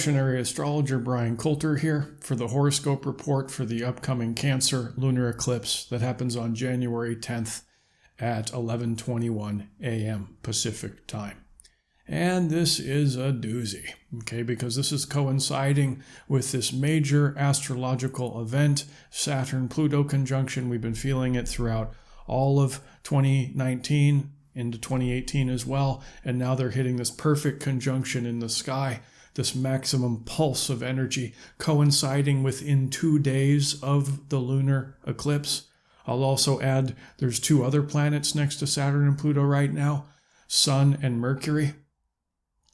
evolutionary astrologer Brian Coulter here for the horoscope report for the upcoming Cancer lunar eclipse that happens on January 10th at 11:21 a.m. Pacific time. And this is a doozy, okay, because this is coinciding with this major astrological event, Saturn Pluto conjunction. We've been feeling it throughout all of 2019 into 2018 as well, and now they're hitting this perfect conjunction in the sky, this maximum pulse of energy coinciding within 2 days of the lunar eclipse. I'll also add there's 2 other planets next to Saturn and Pluto right now, Sun and Mercury.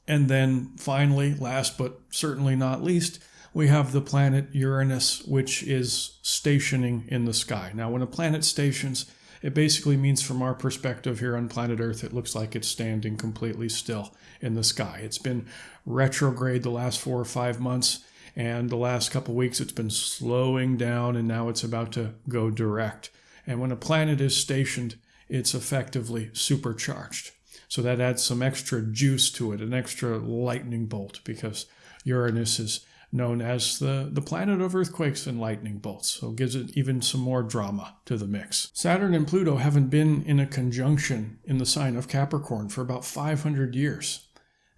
And then finally, last but certainly not least, we have the planet Uranus, which is stationing in the sky. Now, when a planet stations, it basically means from our perspective here on planet Earth, it looks like it's standing completely still in the sky. It's been retrograde the last 4 or 5 months, and the last couple weeks it's been slowing down, and now it's about to go direct. And when a planet is stationed, it's effectively supercharged. So that adds some extra juice to it, an extra lightning bolt, because Uranus is known as the planet of earthquakes and lightning bolts. So it gives it even some more drama to the mix. Saturn and Pluto haven't been in a conjunction in the sign of Capricorn for about 500 years.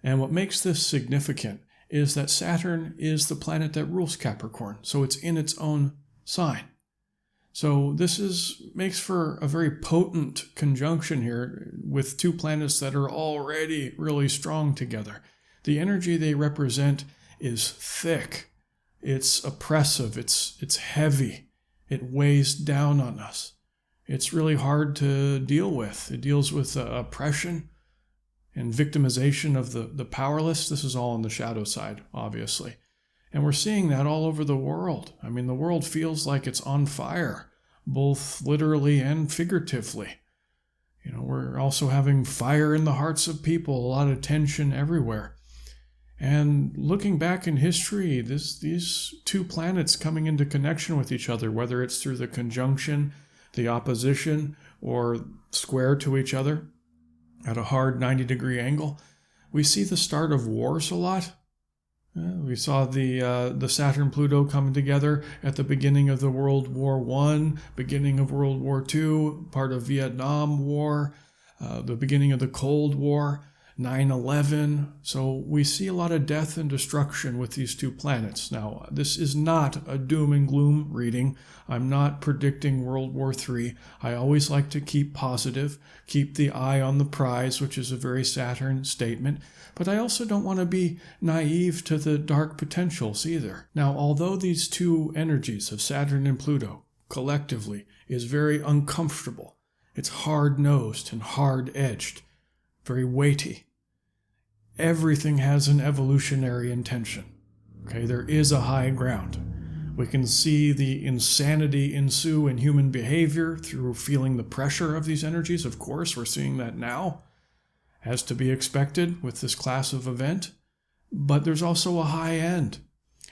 And what makes this significant is that Saturn is the planet that rules Capricorn. So it's in its own sign. So this makes for a very potent conjunction here with 2 planets that are already really strong together. The energy they represent is thick, it's oppressive, it's heavy, it weighs down on us. It's really hard to deal with. It deals with oppression and victimization of the powerless. This is all on the shadow side, obviously. And we're seeing that all over the world. I mean, the world feels like it's on fire, both literally and figuratively. You know, we're also having fire in the hearts of people, a lot of tension everywhere. And looking back in history, these 2 planets coming into connection with each other, whether it's through the conjunction, the opposition, or square to each other at a hard 90-degree angle, we see the start of wars a lot. We saw the Saturn-Pluto coming together at the beginning of the World War I, beginning of World War II, part of Vietnam War, the beginning of the Cold War, 9/11. So we see a lot of death and destruction with these 2 planets. Now, this is not a doom and gloom reading. I'm not predicting World War III. I always like to keep positive, keep the eye on the prize, which is a very Saturn statement. But I also don't want to be naive to the dark potentials either. Now, although these 2 energies of Saturn and Pluto collectively is very uncomfortable, it's hard-nosed and hard-edged, very weighty, everything has an evolutionary intention. Okay, there is a high ground. We can see the insanity ensue in human behavior through feeling the pressure of these energies. Of course, we're seeing that now, as to be expected with this class of event. But there's also a high end.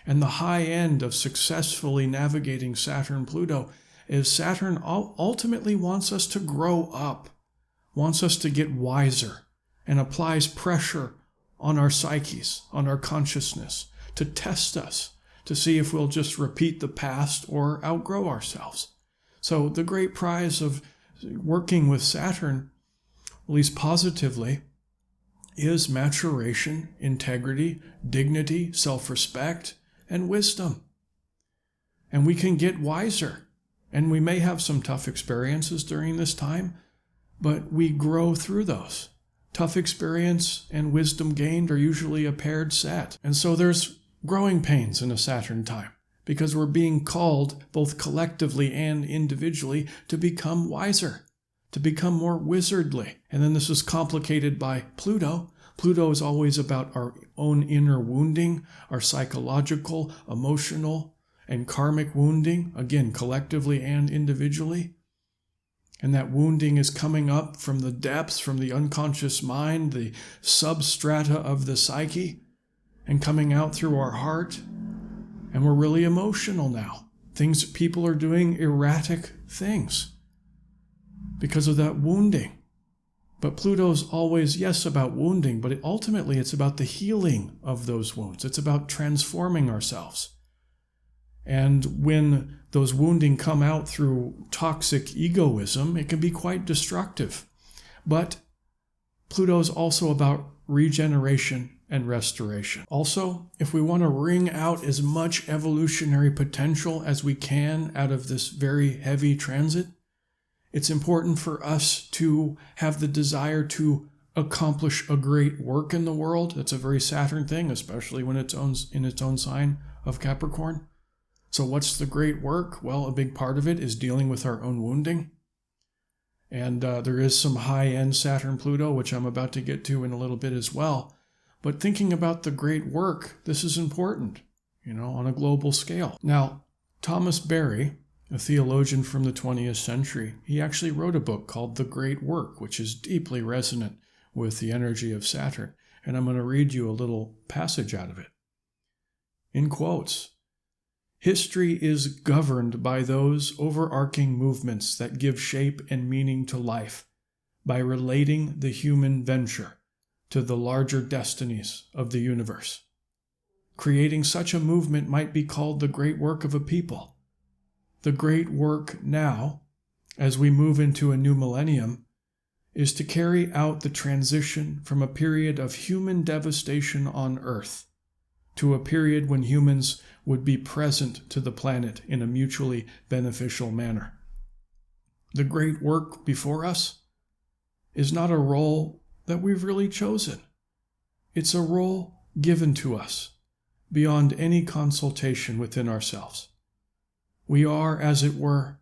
And the high end of successfully navigating Saturn-Pluto is Saturn ultimately wants us to grow up, wants us to get wiser, and applies pressure on our psyches, on our consciousness, to test us, to see if we'll just repeat the past or outgrow ourselves. So the great prize of working with Saturn, at least positively, is maturation, integrity, dignity, self-respect, and wisdom. And we can get wiser. And we may have some tough experiences during this time, but we grow through those. Tough experience and wisdom gained are usually a paired set. And so there's growing pains in a Saturn time, because we're being called, both collectively and individually, to become wiser, to become more wizardly. And then this is complicated by Pluto. Pluto is always about our own inner wounding, our psychological, emotional, and karmic wounding, again, collectively and individually. And that wounding is coming up from the depths, from the unconscious mind, the substrata of the psyche, and coming out through our heart. And we're really emotional now. People are doing erratic things because of that wounding. But Pluto's always, yes, about wounding, but ultimately it's about the healing of those wounds. It's about transforming ourselves. And when those wounding come out through toxic egoism, it can be quite destructive. But Pluto's also about regeneration and restoration. Also, if we want to wring out as much evolutionary potential as we can out of this very heavy transit, it's important for us to have the desire to accomplish a great work in the world. That's a very Saturn thing, especially when it's in its own sign of Capricorn. So what's the great work? Well, a big part of it is dealing with our own wounding. And there is some high-end Saturn Pluto, which I'm about to get to in a little bit as well. But thinking about the great work, this is important, on a global scale. Now, Thomas Berry, a theologian from the 20th century, he actually wrote a book called The Great Work, which is deeply resonant with the energy of Saturn. And I'm going to read you a little passage out of it. In quotes, "History is governed by those overarching movements that give shape and meaning to life, by relating the human venture to the larger destinies of the universe. Creating such a movement might be called the great work of a people. The great work now, as we move into a new millennium, is to carry out the transition from a period of human devastation on Earth to a period when humans would be present to the planet in a mutually beneficial manner. The great work before us is not a role that we've really chosen. It's a role given to us beyond any consultation within ourselves. We are, as it were,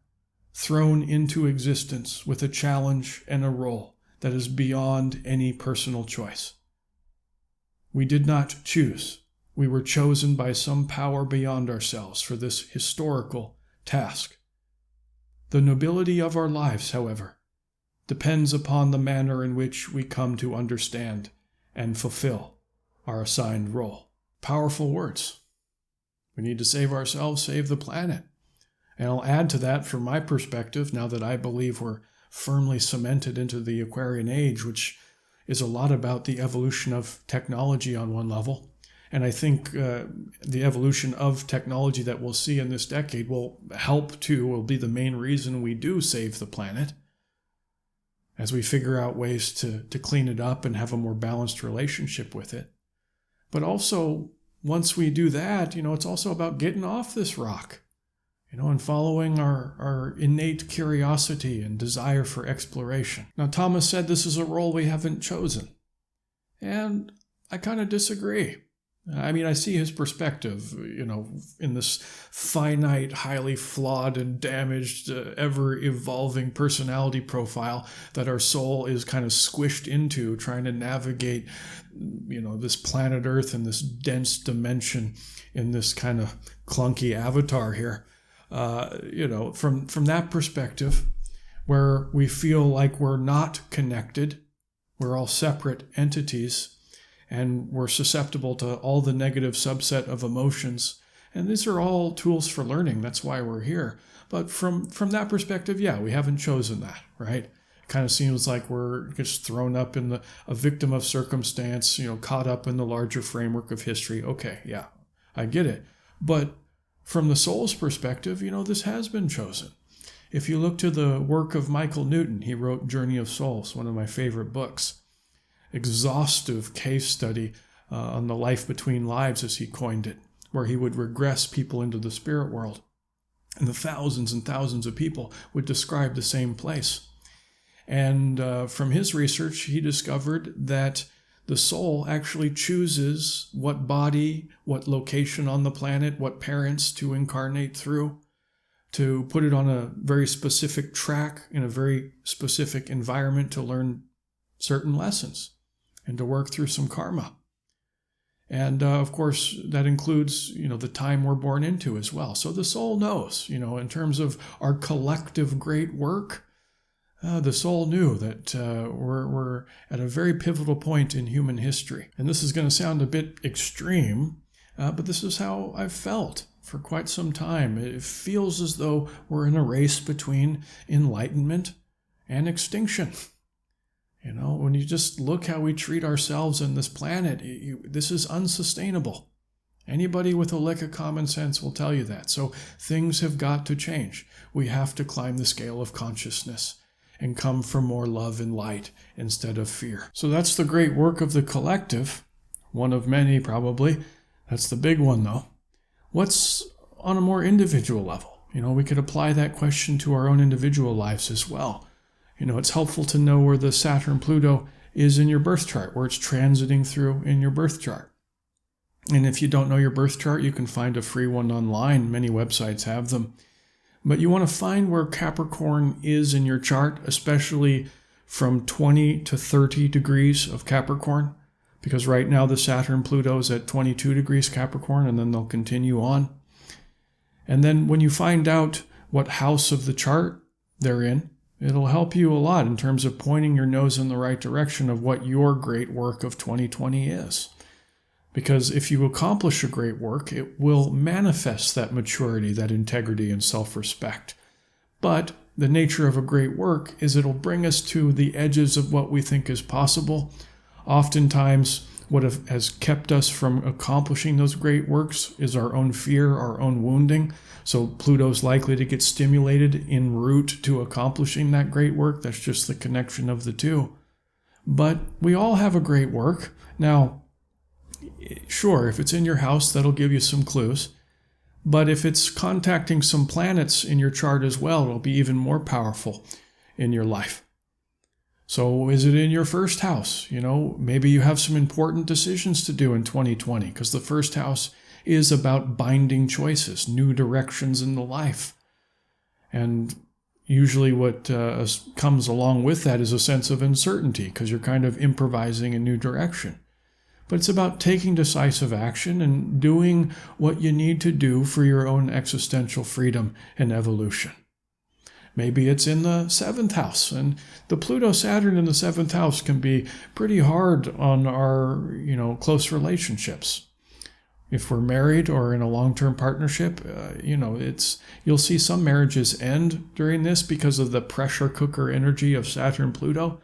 thrown into existence with a challenge and a role that is beyond any personal choice. We did not choose. We were chosen by some power beyond ourselves for this historical task. The nobility of our lives, however, depends upon the manner in which we come to understand and fulfill our assigned role." Powerful words. We need to save ourselves, save the planet. And I'll add to that from my perspective, now that I believe we're firmly cemented into the Aquarian age, which is a lot about the evolution of technology on one level. And I think the evolution of technology that we'll see in this decade will be the main reason we do save the planet, as we figure out ways to clean it up and have a more balanced relationship with it. But also, once we do that, it's also about getting off this rock, and following our innate curiosity and desire for exploration. Now, Thomas said this is a role we haven't chosen. And I kind of disagree. I see his perspective, in this finite, highly flawed and damaged, ever-evolving personality profile that our soul is kind of squished into, trying to navigate, this planet Earth and this dense dimension in this kind of clunky avatar here. From that perspective, where we feel like we're not connected, we're all separate entities, and we're susceptible to all the negative subset of emotions. And these are all tools for learning. That's why we're here. But from that perspective, yeah, we haven't chosen that, right? It kind of seems like we're just thrown up in a victim of circumstance, caught up in the larger framework of history. Okay, yeah, I get it. But from the soul's perspective, this has been chosen. If you look to the work of Michael Newton, he wrote Journey of Souls, one of my favorite books. Exhaustive case study on the life between lives, as he coined it, where he would regress people into the spirit world. And the thousands and thousands of people would describe the same place. And from his research, he discovered that the soul actually chooses what body, what location on the planet, what parents to incarnate through, to put it on a very specific track in a very specific environment to learn certain lessons and to work through some karma. And of course, that includes, the time we're born into as well. So the soul knows, in terms of our collective great work, the soul knew that we're at a very pivotal point in human history. And this is going to sound a bit extreme, but this is how I've felt for quite some time. It feels as though we're in a race between enlightenment and extinction. When you just look how we treat ourselves and this planet, this is unsustainable. Anybody with a lick of common sense will tell you that. So things have got to change. We have to climb the scale of consciousness and come for more love and light instead of fear. So that's the great work of the collective. One of many, probably. That's the big one, though. What's on a more individual level? We could apply that question to our own individual lives as well. It's helpful to know where the Saturn Pluto is in your birth chart, where it's transiting through in your birth chart. And if you don't know your birth chart, you can find a free one online. Many websites have them. But you want to find where Capricorn is in your chart, especially from 20 to 30 degrees of Capricorn, because right now the Saturn Pluto is at 22 degrees Capricorn, and then they'll continue on. And then when you find out what house of the chart they're in, it'll help you a lot in terms of pointing your nose in the right direction of what your great work of 2020 is. Because if you accomplish a great work, it will manifest that maturity, that integrity, and self-respect. But the nature of a great work is it'll bring us to the edges of what we think is possible. Oftentimes, what has kept us from accomplishing those great works is our own fear, our own wounding. So Pluto's likely to get stimulated en route to accomplishing that great work. That's just the connection of the two. But we all have a great work. Now, sure, if it's in your house, that'll give you some clues. But if it's contacting some planets in your chart as well, it'll be even more powerful in your life. So is it in your first house? Maybe you have some important decisions to do in 2020, because the first house is about binding choices, new directions in the life. And usually what comes along with that is a sense of uncertainty, because you're kind of improvising a new direction. But it's about taking decisive action and doing what you need to do for your own existential freedom and evolution. Maybe it's in the 7th house, and the Pluto-Saturn in the 7th house can be pretty hard on our, close relationships. If we're married or in a long-term partnership, you'll see some marriages end during this because of the pressure cooker energy of Saturn-Pluto.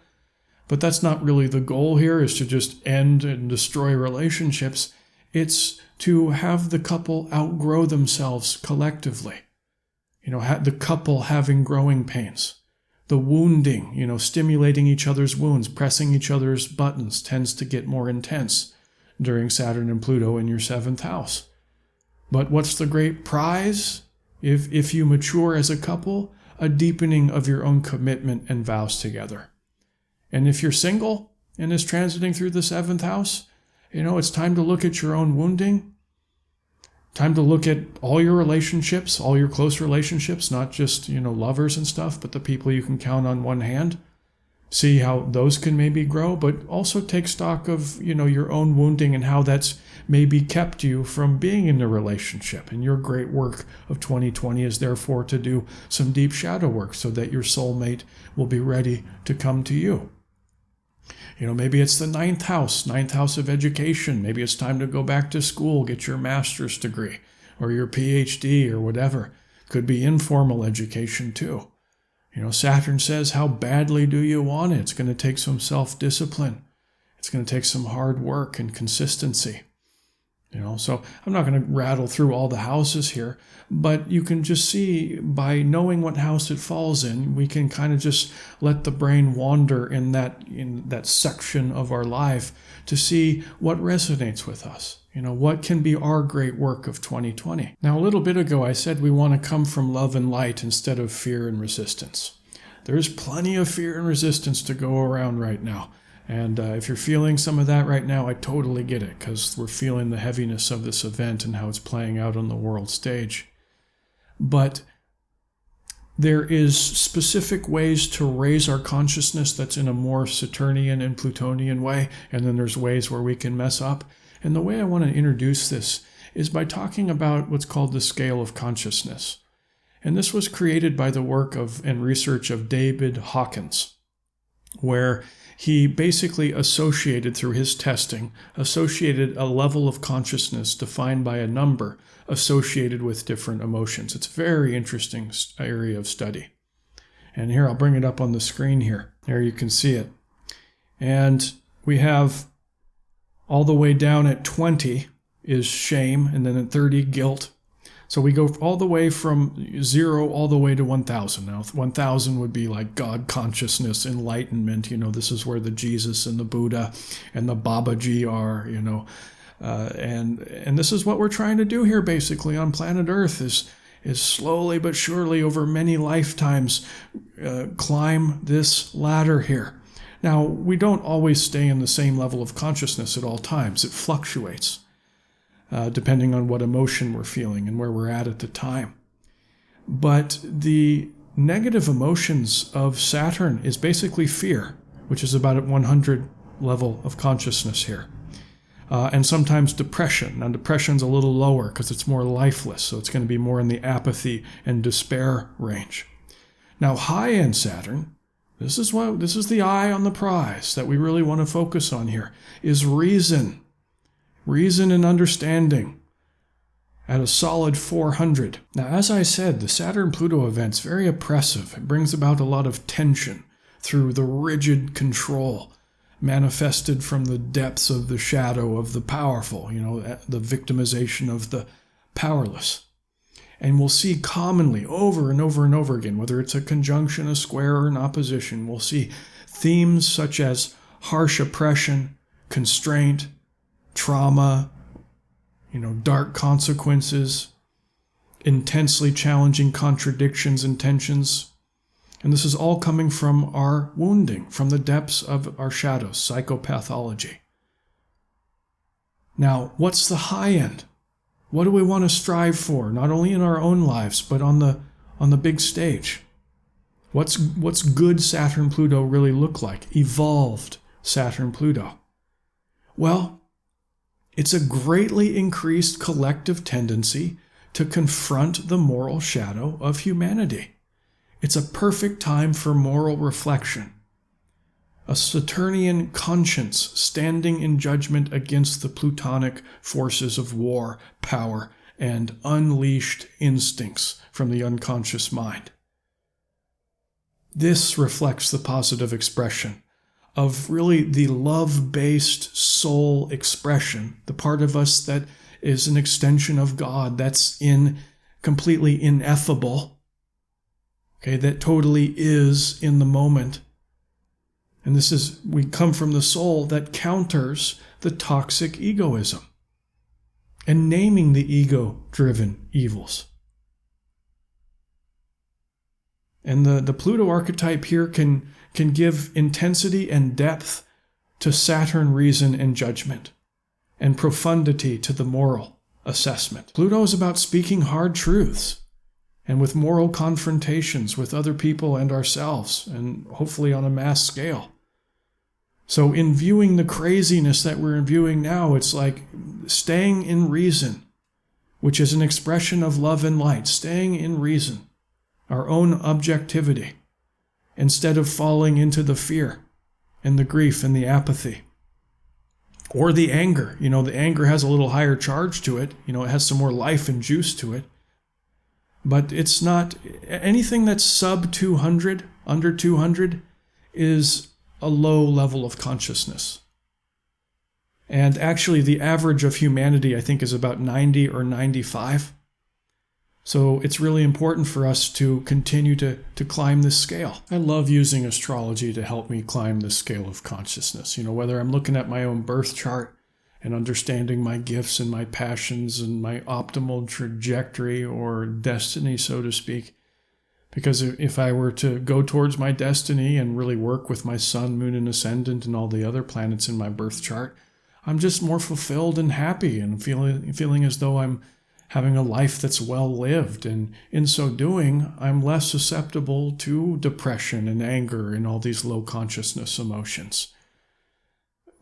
But that's not really the goal here, is to just end and destroy relationships. It's to have the couple outgrow themselves collectively. The couple having growing pains. The wounding, stimulating each other's wounds, pressing each other's buttons tends to get more intense during Saturn and Pluto in your 7th house. But what's the great prize? If you mature as a couple, a deepening of your own commitment and vows together. And if you're single and is transiting through the 7th house, it's time to look at your own wounding. Time to look at all your relationships, all your close relationships, not just, lovers and stuff, but the people you can count on one hand. See how those can maybe grow, but also take stock of, your own wounding and how that's maybe kept you from being in a relationship. And your great work of 2020 is therefore to do some deep shadow work so that your soulmate will be ready to come to you. Maybe it's the 9th house of education. Maybe it's time to go back to school, get your master's degree or your PhD or whatever. Could be informal education too. Saturn says, how badly do you want it? It's going to take some self-discipline. It's going to take some hard work and consistency. So I'm not going to rattle through all the houses here, but you can just see by knowing what house it falls in, we can kind of just let the brain wander in that section of our life to see what resonates with us. What can be our great work of 2020. Now, a little bit ago, I said we want to come from love and light instead of fear and resistance. There's plenty of fear and resistance to go around right now. And if you're feeling some of that right now, I totally get it, because we're feeling the heaviness of this event and how it's playing out on the world stage. But there is specific ways to raise our consciousness that's in a more Saturnian and Plutonian way, and then there's ways where we can mess up. And the way I want to introduce this is by talking about what's called the scale of consciousness. And this was created by the work of and research of David Hawkins, where he basically through his testing, associated a level of consciousness defined by a number associated with different emotions. It's a very interesting area of study. And here, I'll bring it up on the screen here. There you can see it. And we have all the way down at 20 is shame, and then at 30, guilt. So we go all the way from 0 all the way to 1,000. Now, 1,000 would be like God consciousness, enlightenment. This is where the Jesus and the Buddha and the Babaji are, and this is what we're trying to do here basically on planet Earth is slowly but surely over many lifetimes climb this ladder here. Now, we don't always stay in the same level of consciousness at all times. It fluctuates. Depending on what emotion we're feeling and where we're at the time. But the negative emotions of Saturn is basically fear, which is about at 100 level of consciousness here. And sometimes depression. Now, depression's a little lower because it's more lifeless, so it's going to be more in the apathy and despair range. Now, high-end Saturn, this is the eye on the prize that we really want to focus on here, is reason. Reason and understanding at a solid 400. Now, as I said, the Saturn-Pluto event's very oppressive. It brings about a lot of tension through the rigid control manifested from the depths of the shadow of the powerful, the victimization of the powerless. And we'll see commonly over and over and over again, whether it's a conjunction, a square, or an opposition, we'll see themes such as harsh oppression, constraint, trauma, dark consequences, intensely challenging contradictions and tensions. And this is all coming from our wounding, from the depths of our shadows, psychopathology. Now, what's the high end? What do we want to strive for, not only in our own lives, but on the big stage? What's good Saturn-Pluto really look like? Evolved Saturn-Pluto. Well, it's a greatly increased collective tendency to confront the moral shadow of humanity. It's a perfect time for moral reflection. A Saturnian conscience standing in judgment against the Plutonic forces of war, power, and unleashed instincts from the unconscious mind. This reflects the positive expression of really the love-based soul expression, the part of us that is an extension of God, that's completely ineffable, that totally is in the moment. And we come from the soul that counters the toxic egoism and naming the ego-driven evils. And the Pluto archetype here can give intensity and depth to Saturn reason and judgment, and profundity to the moral assessment. Pluto is about speaking hard truths, and with moral confrontations with other people and ourselves, and hopefully on a mass scale. So in viewing the craziness that we're viewing now, it's like staying in reason, which is an expression of love and light, staying in reason, our own objectivity, instead of falling into the fear and the grief and the apathy. Or the anger. The anger has a little higher charge to it. It has some more life and juice to it. But it's not anything that's sub 200, under 200, is a low level of consciousness. And actually, the average of humanity, I think, is about 90 or 95. So it's really important for us to continue to climb this scale. I love using astrology to help me climb this scale of consciousness. Whether I'm looking at my own birth chart and understanding my gifts and my passions and my optimal trajectory or destiny, so to speak. Because if I were to go towards my destiny and really work with my sun, moon, and ascendant and all the other planets in my birth chart, I'm just more fulfilled and happy and feeling as though I'm having a life that's well lived, and in so doing, I'm less susceptible to depression and anger and all these low consciousness emotions.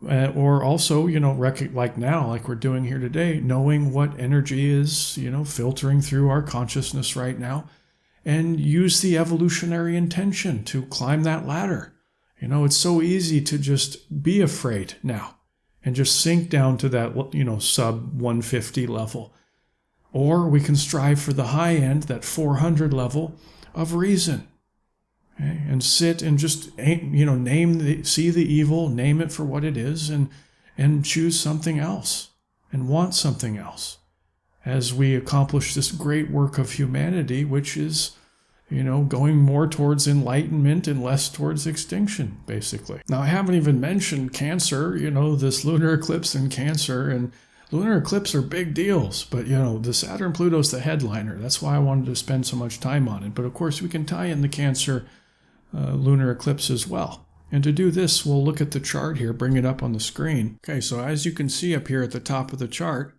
Or also, like now, like we're doing here today, knowing what energy is, filtering through our consciousness right now, and use the evolutionary intention to climb that ladder. It's so easy to just be afraid now and just sink down to that, sub 150 level. Or we can strive for the high end, that 400 level of reason. Okay? And sit and just, see the evil, name it for what it is, and choose something else and want something else as we accomplish this great work of humanity, which is, going more towards enlightenment and less towards extinction, basically. Now, I haven't even mentioned Cancer, this lunar eclipse in Cancer, and lunar eclipses are big deals, but, the Saturn Pluto's the headliner. That's why I wanted to spend so much time on it. But, of course, we can tie in the Cancer lunar eclipse as well. And to do this, we'll look at the chart here, bring it up on the screen. Okay, so as you can see up here at the top of the chart,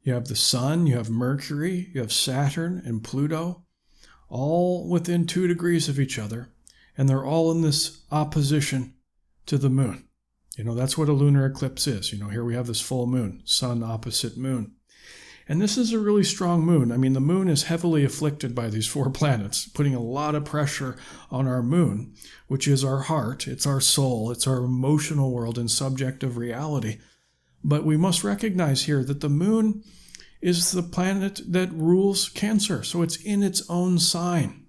you have the Sun, you have Mercury, you have Saturn and Pluto, all within 2 degrees of each other, and they're all in this opposition to the moon. That's what a lunar eclipse is. Here we have this full moon, Sun opposite moon. And this is a really strong moon. I mean, the moon is heavily afflicted by these 4 planets, putting a lot of pressure on our moon, which is our heart, it's our soul, it's our emotional world and subjective reality. But we must recognize here that the moon is the planet that rules Cancer, so it's in its own sign.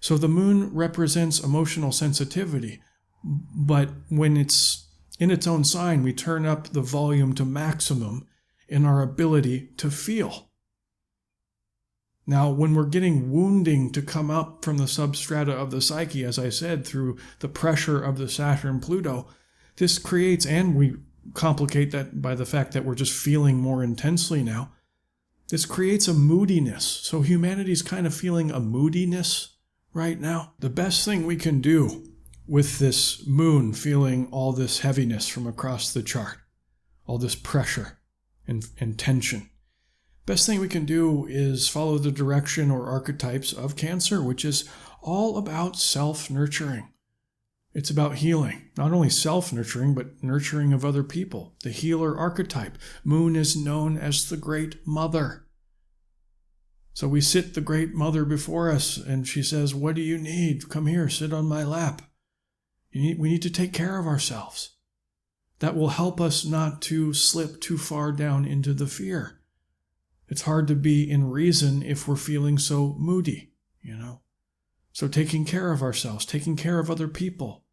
So the moon represents emotional sensitivity, but when it's in its own sign, we turn up the volume to maximum in our ability to feel. Now, when we're getting wounding to come up from the substrata of the psyche, as I said, through the pressure of the Saturn-Pluto, this creates, and we complicate that by the fact that we're just feeling more intensely now, this creates a moodiness. So humanity's kind of feeling a moodiness right now. The best thing we can do with this moon feeling all this heaviness from across the chart, all this pressure and tension, best thing we can do is follow the direction or archetypes of Cancer, which is all about self-nurturing. It's about healing, not only self-nurturing, but nurturing of other people. The healer archetype. Moon is known as the Great Mother. So we sit the Great Mother before us, and she says, "What do you need? Come here, sit on my lap." We need to take care of ourselves. That will help us not to slip too far down into the fear. It's hard to be in reason if we're feeling so moody, So taking care of ourselves, taking care of other people,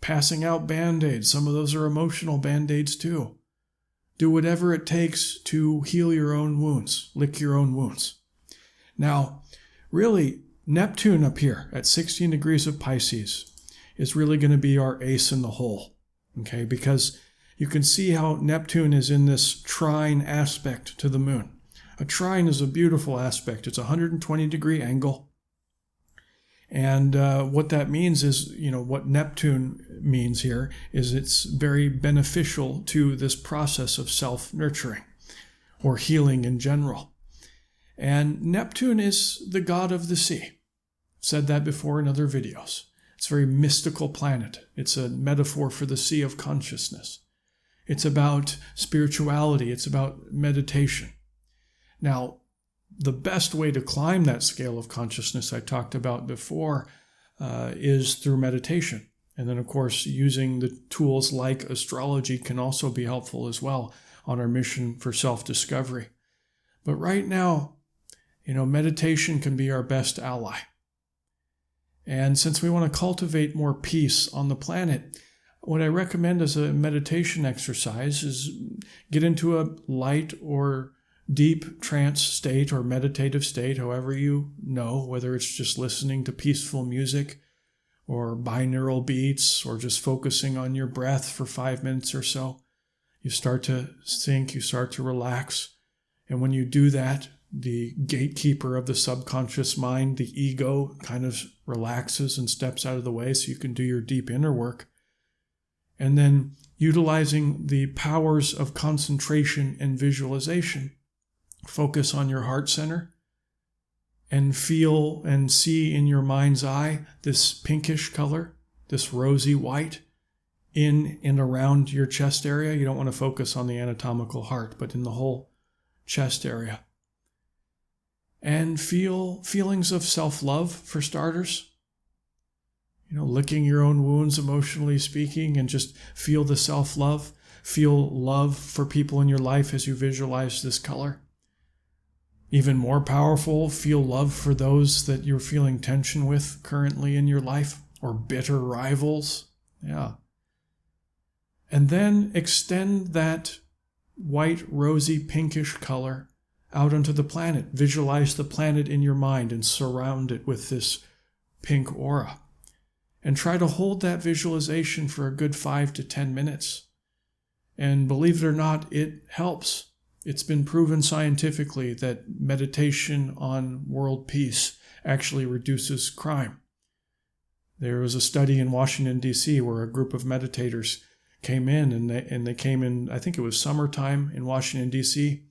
passing out Band-Aids. Some of those are emotional Band-Aids too. Do whatever it takes to heal your own wounds, lick your own wounds. Now, really, Neptune up here at 16 degrees of Pisces is really going to be our ace in the hole. Okay, because you can see how Neptune is in this trine aspect to the moon. A trine is a beautiful aspect. It's a 120-degree angle. And what that means is, what Neptune means here is it's very beneficial to this process of self-nurturing or healing in general. And Neptune is the god of the sea. I've said that before in other videos. It's a very mystical planet. It's a metaphor for the sea of consciousness. It's about spirituality. It's about meditation. Now, the best way to climb that scale of consciousness I talked about before is through meditation. And then, of course, using the tools like astrology can also be helpful as well on our mission for self-discovery. But right now, meditation can be our best ally. And since we want to cultivate more peace on the planet, what I recommend as a meditation exercise is get into a light or deep trance state or meditative state, however you know, whether it's just listening to peaceful music or binaural beats or just focusing on your breath for 5 minutes or so. You start to sink, you start to relax. And when you do that, the gatekeeper of the subconscious mind, the ego, kind of relaxes and steps out of the way so you can do your deep inner work. And then utilizing the powers of concentration and visualization. Focus on your heart center and feel and see in your mind's eye this pinkish color, this rosy white in and around your chest area. You don't want to focus on the anatomical heart, but in the whole chest area. And feel feelings of self-love, for starters. Licking your own wounds, emotionally speaking, and just feel the self-love. Feel love for people in your life as you visualize this color. Even more powerful, feel love for those that you're feeling tension with currently in your life, or bitter rivals. Yeah. And then extend that white, rosy, pinkish color out onto the planet. Visualize the planet in your mind and surround it with this pink aura. And try to hold that visualization for a good 5 to 10 minutes. And believe it or not, it helps. It's been proven scientifically that meditation on world peace actually reduces crime. There was a study in Washington, D.C. where a group of meditators came in, and they came in, I think it was summertime in Washington, D.C.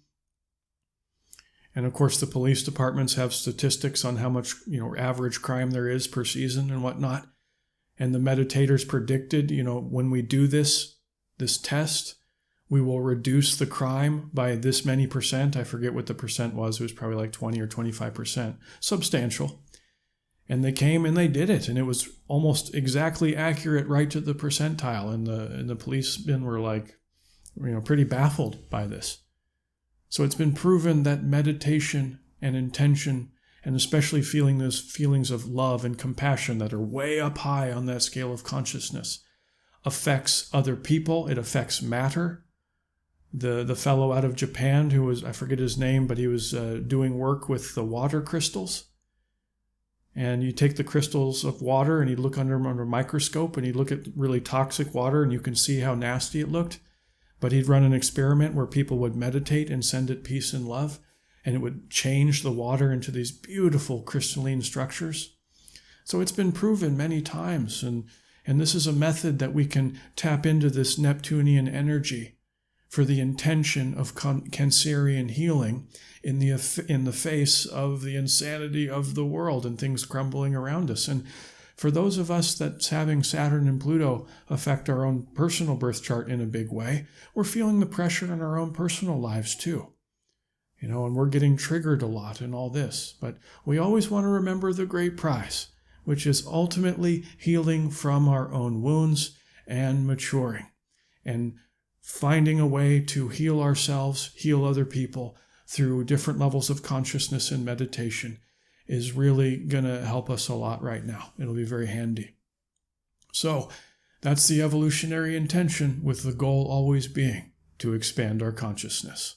And of course, the police departments have statistics on how much, average crime there is per season and whatnot. And the meditators predicted, when we do this test, we will reduce the crime by this many percent. I forget what the percent was. It was probably like 20 or 25%. Substantial. And they came and they did it. And it was almost exactly accurate right to the percentile. And the policemen were like, pretty baffled by this. So it's been proven that meditation and intention, and especially feeling those feelings of love and compassion that are way up high on that scale of consciousness, affects other people. It affects matter. The fellow out of Japan who was, I forget his name, but he was doing work with the water crystals. And you take the crystals of water and you look under a microscope and you look at really toxic water and you can see how nasty it looked. But he'd run an experiment where people would meditate and send it peace and love, and it would change the water into these beautiful crystalline structures. So it's been proven many times, and this is a method that we can tap into this Neptunian energy for the intention of Cancerian healing in the face of the insanity of the world and things crumbling around us. And for those of us that's having Saturn and Pluto affect our own personal birth chart in a big way, we're feeling the pressure in our own personal lives too. And we're getting triggered a lot in all this. But we always want to remember the great prize, which is ultimately healing from our own wounds and maturing. And finding a way to heal ourselves, heal other people through different levels of consciousness and meditation is really going to help us a lot right now. It'll be very handy. So that's the evolutionary intention, with the goal always being to expand our consciousness.